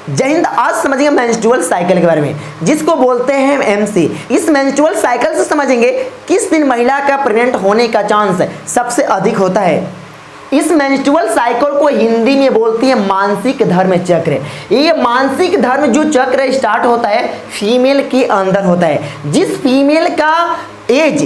जय हिंद। आज समझेंगे मेंस्ट्रुअल साइकिल के बारे में, जिसको बोलते हैं एमसी। इस मेंस्ट्रुअल साइकिल से समझेंगे किस दिन महिला का प्रेग्नेंट होने का चांस सबसे अधिक होता है। इस मेंस्ट्रुअल साइकिल को हिंदी में बोलती है मासिक धर्म चक्र। ये मासिक धर्म जो चक्र स्टार्ट होता है फीमेल के अंदर होता है। जिस फीमेल का एज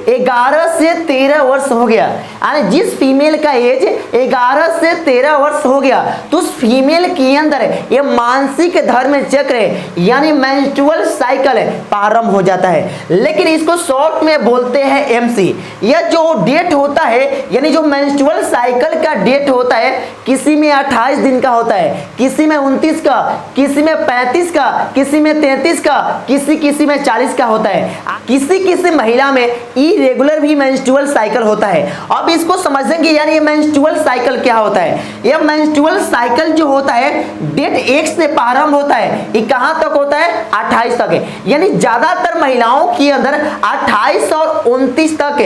11 से 13 वर्ष हो गया, यानी जिस फीमेल का एज 11 से 13 वर्ष हो गया, तो उस फीमेल के अंदर ये मासिक धर्म चक्र यानी मेंस्ट्रुअल साइकिल प्रारंभ हो जाता है। लेकिन इसको शॉर्ट में बोलते हैं एमसी। यह जो डेट होता है यानी जो मेंस्ट्रुअल साइकिल का डेट होता है, किसी में 28 दिन का होता है, किसी में 29 का, किसी में 35 का, किसी में 33 का, किसी में 40 का होता है। किसी महिला में इरेगुलर भी मेंस्ट्रुअल साइकिल होता है। अब इसको समझेंगे यानी ये मेंस्ट्रुअल साइकिल क्या होता है। यह मेंस्ट्रुअल साइकिल जो होता है डेट 1 से प्रारंभ होता है। ये कहां तक होता है? 28 तक है। यानी ज्यादातर महिलाओं के अंदर 28 और 29 तक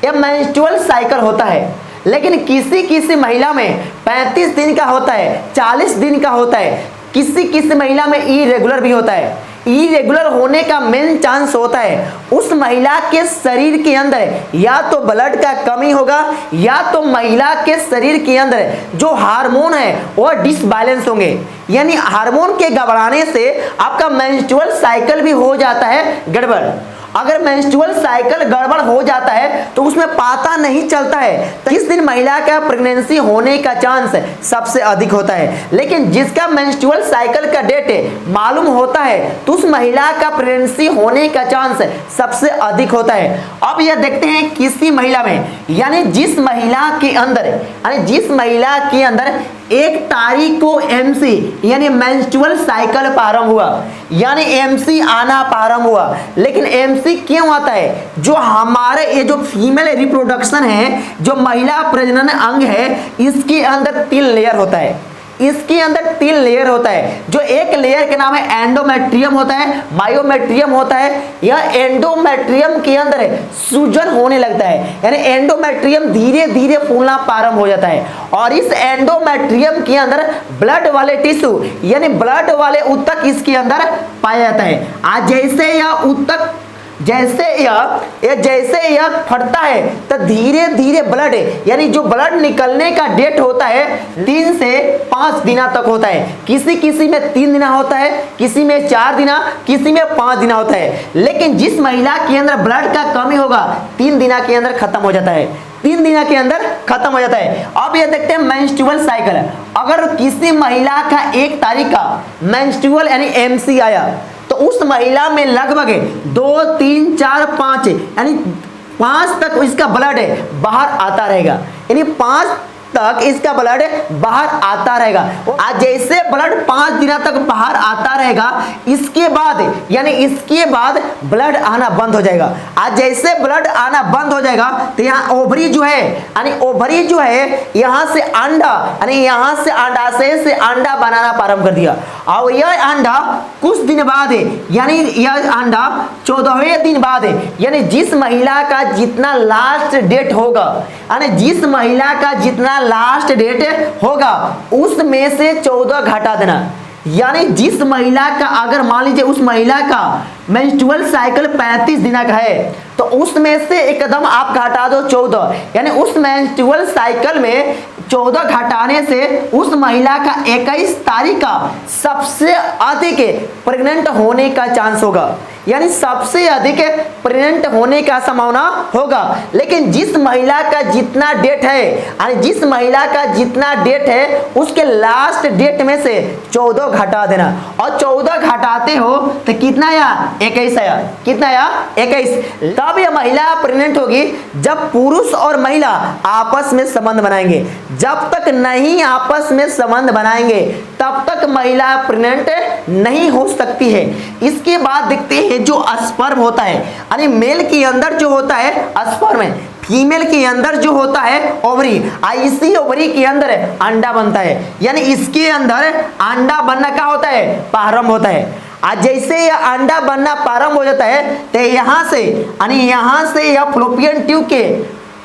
यह मेंस्ट्रुअल साइकिल होता है। लेकिन किसी महिला में 35 दिन का होता है, 40 दिन का होता है, किसी महिला में इरेगुलर भी होता है। इरेगुलर होने का मेन चांस होता है उस महिला के शरीर के अंदर या तो ब्लड का कमी होगा या तो महिला के शरीर के अंदर जो हार्मोन है वो डिसबैलेंस होंगे। यानी हार्मोन के गड़बड़ाने से आपका मेंस्ट्रुअल साइकिल भी हो जाता है गड़बड़। अगर मेंस्ट्रुअल साइकिल गड़बड़ हो जाता है तो उसमें पता नहीं चलता है किस दिन महिला का प्रेगनेंसी होने का चांस सबसे अधिक होता है। लेकिन जिसका मेंस्ट्रुअल साइकिल का डेट मालूम होता है तो उस महिला का प्रेगनेंसी होने का चांस सबसे अधिक होता है। अब यह देखते हैं किसी महिला में, यानी जिस महिला के अंदर 1 तारीख को एमसी यानी मेंस्ट्रुअल साइकिल प्रारंभ हुआ, यानी एमसी आना प्रारंभ हुआ। लेकिन एमसी क्यों आता है? जो हमारे ये जो फीमेल रिप्रोडक्शन है, जो महिला प्रजनन अंग है, इसके अंदर 3 लेयर होता है। इसके अंदर 3 लेयर होता है। जो एक लेयर के नाम है एंडोमेट्रियम होता है, मायोमेट्रियम होता है। यह एंडोमेट्रियम के अंदर सूजन होने लगता है, यानी एंडोमेट्रियम धीरे धीरे फूलना प्रारंभ हो जाता है। और इस एंडोमेट्रियम के अंदर ब्लड वाले टिश्यू यानी ब्लड वाले ऊतक इसके अंदर पाया जाता है। आज जैसे यह ऊतक जैसे यह फटता है तो धीरे धीरे ब्लड यानी जो ब्लड निकलने का डेट होता है 3 से 5 दिना तक होता है। किसी में 3 दिना होता है, किसी में 4 दिना, किसी में 5 दिना होता है। लेकिन जिस महिला के अंदर ब्लड का कमी होगा 3 दिना के अंदर खत्म हो जाता है। 3 दिना के अंदर खत्म हो जाता है। अब ये देखते हैं मेंस्ट्रुअल साइकिल। अगर किसी महिला का 1 तारीख का मेंस्ट्रुअल यानी एमसी आया तो उस महिला में लगभग 2, 3, 4, 5 यानी 5 तक इसका ब्लड बाहर आता रहेगा। यानी 5 तक इसका ब्लड बाहर आता रहेगा। आज जैसे ब्लड 5 दिनों तक बाहर आता रहेगा, इसके बाद ब्लड आना बंद हो जाएगा। आज जैसे ब्लड आना बंद हो जाएगा तो यहाँ ओवरी जो है यहाँ से अंडा यानी यहाँ से अंडाशय से अंडा बनाना प्रारंभ कर दिया। और यह अंडा कुछ दिन बाद यानी यह अंडा 14वें दिन बाद यानी जिस महिला का जितना लास्ट डेट होगा, यानी जिस महिला का जितना लास्ट डेट होगा उसमें से 14 घटा देना। यानी जिस महिला का अगर मान लीजिए उस महिला का मेंस्ट्रुअल साइकिल 35 दिन का है तो उसमें से एकदम आप घटा दो 14। यानी उस मेंस्ट्रुअल साइकिल में 14 घटाने से उस महिला का 21 तारीख का सबसे अधिक प्रेग्नेंट होने का चांस होगा, यानी सबसे अधिक प्रेग्नेंट होने का संभावना होगा। लेकिन जिस महिला का जितना डेट है, यानी जिस महिला का जितना डेट है उसके लास्ट डेट में से 14 घटा देना। और 14 घटाते हो तो कितना आया? 21 आया। कितना आया? 21। तब यह महिला प्रेग्नेंट होगी जब पुरुष और महिला आपस में संबंध बनाएंगे। जब तक नहीं आपस में संबंध बनाएंगे तब तक महिला प्रेग्नेंट नहीं हो सकती है। इसके बाद देखते हैं जो स्पर्म होता है, यानी मेल के अंदर जो होता है स्पर्म, फीमेल के अंदर जो होता है ओवरी। इसी ओवरी के अंदर अंडा बनता है, यानी इसके अंदर अंडा बनना क्या होता है? प्रारंभ होता है। आज जैसे यह अंडा बनना प्रारंभ हो जाता है तो यहाँ से यह फ्लोपियन ट्यूब के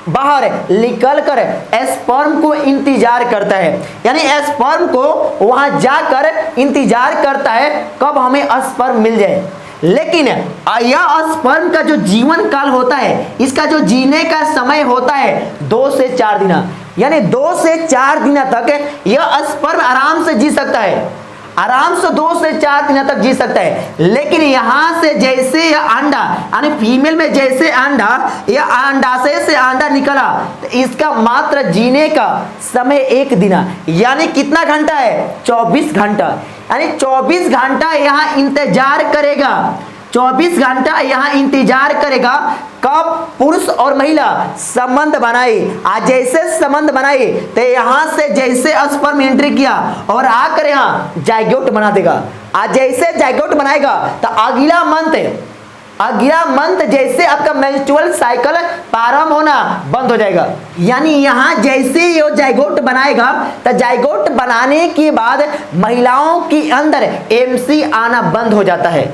बाहर निकल कर स्पर्म को इंतजार करता है, यानी स्पर्म को वहां जाकर इंतजार करता है कब हमें स्पर्म मिल जाए। लेकिन यह स्पर्म का जो जीवन काल होता है, इसका जो जीने का समय होता है 2 से 4 दिन, यानी 2 से 4 दिन तक यह स्पर्म आराम से जी सकता है, आराम से 2 से 4 दिन तक जी सकता है। लेकिन यहां से जैसे यह अंडा, यानी फीमेल में जैसे अंडा, यह अंडाशय से अंडा निकला तो इसका मात्र जीने का समय 1 दिन, यानी कितना घंटा है 24 घंटा, यानी 24 घंटा यहां इंतजार करेगा, 24 घंटा यहां इंतजार करेगा कब पुरुष और महिला संबंध बनाए। आज जैसे संबंध बनाए तो यहां से जैसे स्पर्म एंट्री किया और आकर यहां जाइगोट बना देगा। आज जैसे जाइगोट बनाएगा तो अगला मंथ जैसे आपका मेंस्ट्रुअल साइकिल प्रारंभ होना बंद हो जाएगा। यानी यहां जैसे ये जाइगोट बनाएगा तो जाइगोट बनाने के बाद महिलाओं के अंदर एमसी आना बंद हो जाता है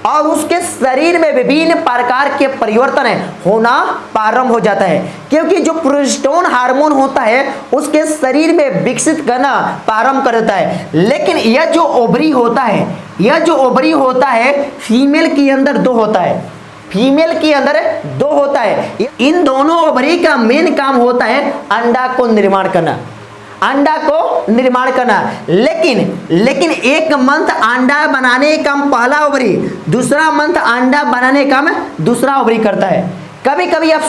और उसके शरीर में विभिन्न प्रकार के परिवर्तन होना प्रारंभ हो जाता है, क्योंकि जो प्रोजेस्टेरोन हार्मोन होता है उसके शरीर में विकसित करना प्रारंभ कर देता है। लेकिन यह जो ओवरी होता है फीमेल के अंदर 2 होता है, फीमेल के अंदर 2 होता है। इन दोनों ओवरी का मेन काम होता है अंडा को निर्माण करना, लेकिन एक मंथ अंडा बनाने का काम पहला ओवरी, दूसरा मंथ अंडा बनाने का काम दूसरा ओवरी करता है। कभी कभी आप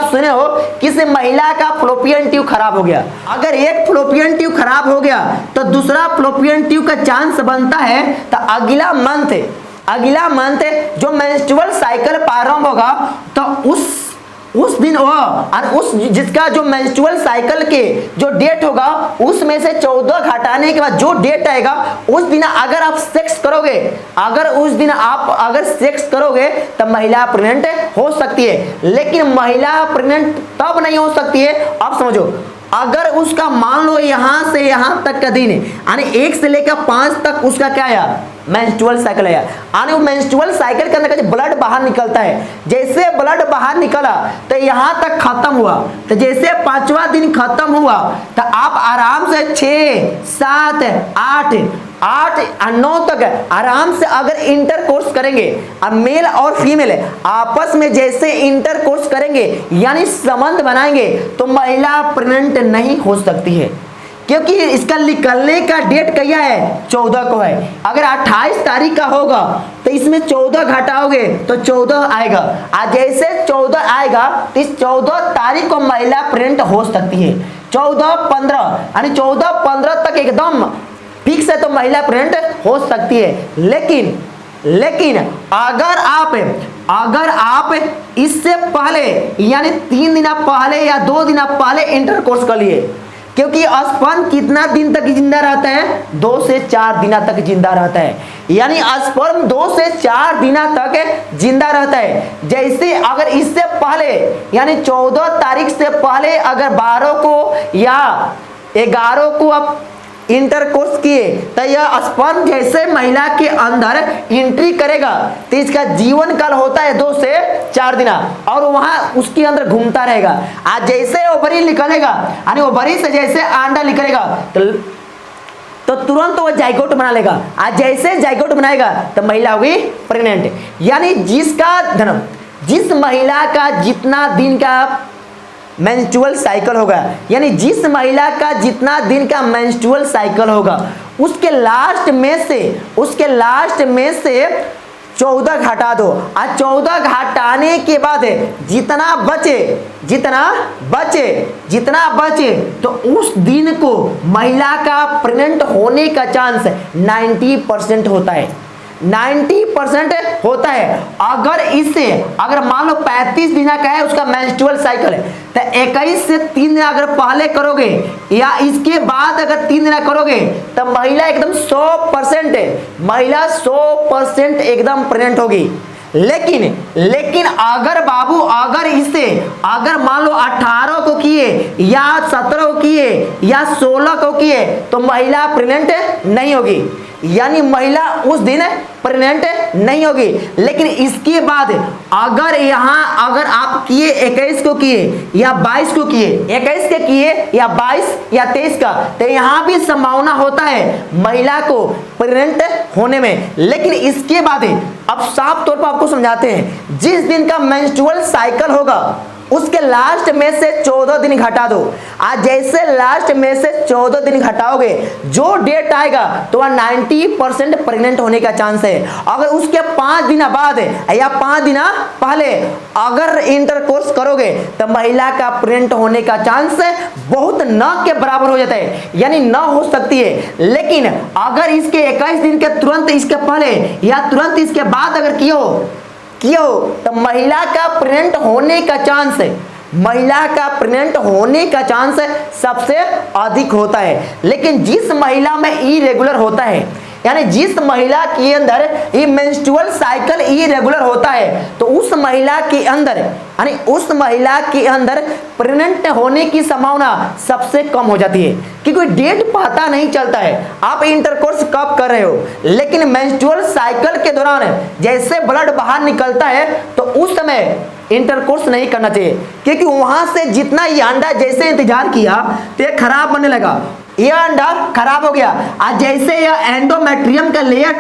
सुने हो किसी महिला का फ्लोपियन ट्यूब खराब हो गया। अगर एक फ्लोपियन ट्यूब खराब हो गया तो दूसरा फ्लोपियन ट्यूब का चांस बनता है, तो अगला मंथ जो मेंस्ट्रुअल साइकिल प्रारंभ होगा तो उस दिन जिसका जो मेंस्ट्रुअल साइकिल के जो डेट होगा उसमें से 14 घटाने के बाद जो डेट आएगा उस दिन अगर आप सेक्स करोगे तब महिला प्रेग्नेंट हो सकती है। लेकिन महिला प्रेग्नेंट तब नहीं हो सकती है, अब समझो, अगर उसका मान लो यहां से यहां तक का दिन यानी 1 से लेकर 5 तक उसका क्या आया मेंस्ट्रुअल साइकिल आया, यानी वो मेंस्ट्रुअल साइकिल के अंदर ब्लड बाहर निकलता है। जैसे ब्लड बाहर निकला तो यहां तक खत्म हुआ, तो जैसे 5वां दिन खत्म हुआ तो आप आराम से 6, 7, 8 और 9 तक आराम से अगर इंटरकोर्स करेंगे, अब मेल और फीमेल आपस में जैसे इंटरकोर्स करेंगे यानी संबंध बनाएंगे तो महिला प्रेग्नेंट नहीं हो सकती है, क्योंकि इसका निकलने का डेट क्या है 14 को है। अगर 28 तारीख का होगा तो इसमें 14 घटाओगे तो 14 आएगा। आज जैसे 14 आएगा तो इस 14 तारीख को महिला प्रेग्नेंट हो सकती है। 14-15 यानी 14-15 तक एकदम फिक्स है तो महिला प्रेग्नेंट हो सकती है। लेकिन अगर आप इससे पहले यानी 3 दिन पहले या 2 दिन पहले इंटरकोर्स कर लिए, क्योंकि स्पर्म कितना दिन तक जिंदा रहता है 2 से 4 दिन तक जिंदा रहता है, यानी स्पर्म 2 से 4 दिन तक जिंदा रहता है। जैसे अगर इससे पहले यानी 14 तारीख से पहले अगर 12 को या 11 को आप इंटरकोर्स किए तो यह स्पर्म जैसे महिला के अंदर एंट्री करेगा तो इसका जीवन काल होता है 2 से 4 दिन और वहां उसके अंदर घूमता रहेगा। आज जैसे ओवरी निकलेगा यानी ओवरी से जैसे अंडा निकलेगा तो तुरंत वो जाइगोट बना लेगा। आज जैसे जाइगोट बनाएगा तो महिला होगी प्रेग्नेंट। यानी जिस महिला का जितना दिन का मेंस्ट्रुअल साइकिल होगा, यानी जिस महिला का जितना दिन का मेंस्ट्रुअल साइकिल होगा उसके लास्ट में से 14 घटा दो। आज 14 घटाने के बाद जितना बचे तो उस दिन को महिला का प्रेग्नेंट होने का चांस 90% होता है, 90% होता है। अगर मान लो 35 दिन का है उसका मेंस्ट्रुअल साइकिल है तो 21 से 3 दिन अगर पहले करोगे या इसके बाद अगर 3 दिन करोगे तो महिला एकदम 100% एकदम प्रेग्नेंट होगी। लेकिन अगर मान लो 18 को किए या 17 को किए या 16 को किए तो महिला प्रेग्नेंट नहीं होगी, यानी महिला उस दिन प्रेग्नेंट नहीं होगी। लेकिन इसके बाद अगर आप किए 21 को किए या 22 को किए, 21 के किए या 22 या 23 का, तो यहाँ भी संभावना होता है महिला को प्रेग्नेंट होने में। लेकिन इसके बाद अब साफ तौर पर आपको समझाते हैं, जिस दिन का मेंस्ट्रुअल साइकिल होगा उसके लास्ट में से 14 दिन घटा दो। आज जैसे लास्ट में से 14 दिन घटाओगे, जो डेट आएगा तो वह 90% प्रेग्नेंट होने का चांस है। अगर उसके 5 दिन बाद या 5 दिन पहले अगर इंटरकोर्स करोगे तो महिला का प्रेग्नेंट होने का चांस बहुत न के बराबर हो जाता है, यानी न हो सकती है। लेकिन अगर इसके 21 दिन के तुरंत इसके पहले या तुरंत इसके बाद अगर किए हो तो महिला का प्रेग्नेंट होने का चांस सबसे अधिक होता है। लेकिन जिस महिला में इरेगुलर होता है, यानी जिस महिला के अंदर ये मेंस्ट्रुअल साइकिल इरेगुलर होता है, तो उस महिला के अंदर प्रेग्नेंट होने की संभावना सबसे कम हो जाती है, क्योंकि डेट पता नहीं चलता है आप इंटरकोर्स कब कर रहे हो। लेकिन मेंस्ट्रुअल साइकिल के दौरान जैसे ब्लड बाहर निकलता है तो उस समय इंटरकोर्स नहीं करना चाहिए, क्योंकि वहां से जितना ये अंडा जैसे इंतजार किया तो ये खराब बनने लगा, यह अंडा खराब हो गया। आज जैसे यह एंडोमेट्रियम का लेयर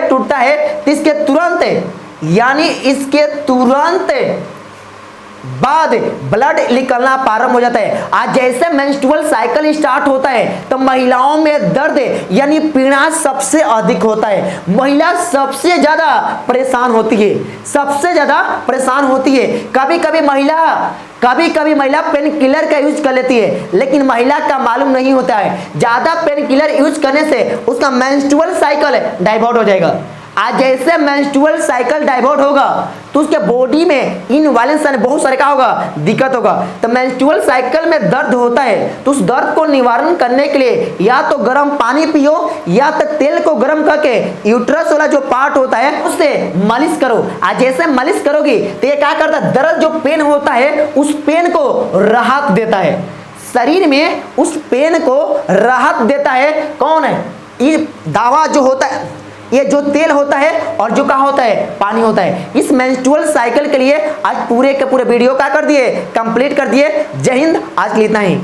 टूटता है, तो इसके तुरंत बाद ब्लड निकलना प्रारंभ हो जाता है। आज जैसे मेंस्ट्रुअल साइकिल स्टार्ट होता है तो महिलाओं में दर्द यानी पीड़ा सबसे अधिक होता है। महिला सबसे ज्यादा परेशान होती है। कभी कभी महिला पेन किलर का यूज कर लेती है, लेकिन महिला का मालूम नहीं होता है ज्यादा पेन किलर यूज करने से उसका मेंस्ट्रुअल साइकिल डाइवर्ट हो जाएगा। आज जैसे मेंस्ट्रुअल साइकिल डाइवर्ट होगा तो उसके बॉडी में इनबैलेंस बहुत सारे का होगा, दिक्कत होगा। तो मेंस्ट्रुअल साइकिल में दर्द होता है, तो उस दर्द को निवारण करने के लिए या तो गर्म पानी पियो या तो तेल को गर्म करके यूट्रस वाला जो पार्ट होता है उससे मालिश करो। आज जैसे मालिश करोगी तो ये क्या करता है, दर्द जो पेन होता है उस पेन को राहत देता है, शरीर में उस पेन को राहत देता है। कौन है ये दावा जो होता है, ये जो तेल होता है और जो कहा होता है पानी होता है। इस मेंस्ट्रुअल साइकिल के लिए आज पूरे के पूरे वीडियो क्या कर दिए, कंप्लीट कर दिए। जय हिंद, आज के लिए इतना ही।